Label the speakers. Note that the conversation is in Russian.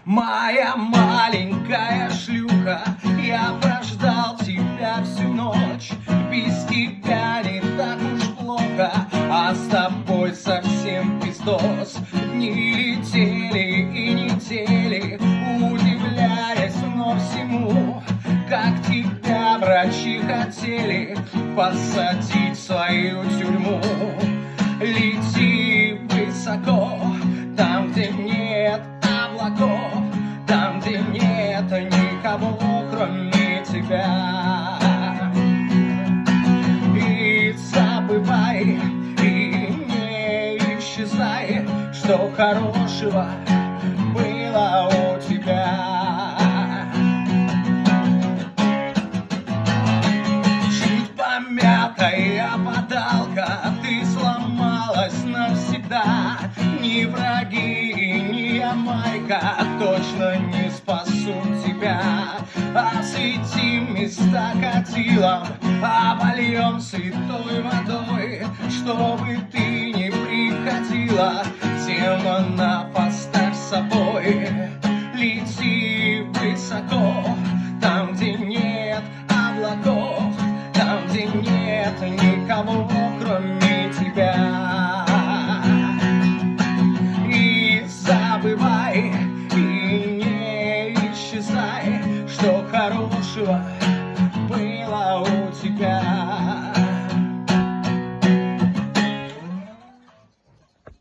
Speaker 1: Моя маленькая шлюха, я прождал тебя всю ночь. Без тебя не так уж плохо, а с тобой совсем пиздос. Дни летели и недели, удивляясь вновь всему, как тебя врачи хотели посадить в свою тюрьму. Лети высоко, там, где нет облаков, там, где нет никого, кроме тебя. И забывай, и не исчезай, что хорошего было у тебя. Чуть помятая подалка, ты сломалась навсегда. Ни враги и ни Ямайка точно не спасут тебя. Осветим места катилом, обольем святой водой, чтобы ты не приходила, демона поставь с собой. Лети высоко, там, где нет облаков, там, где нет никого, кроме тебя. И забывай, и не исчезай, что хорошего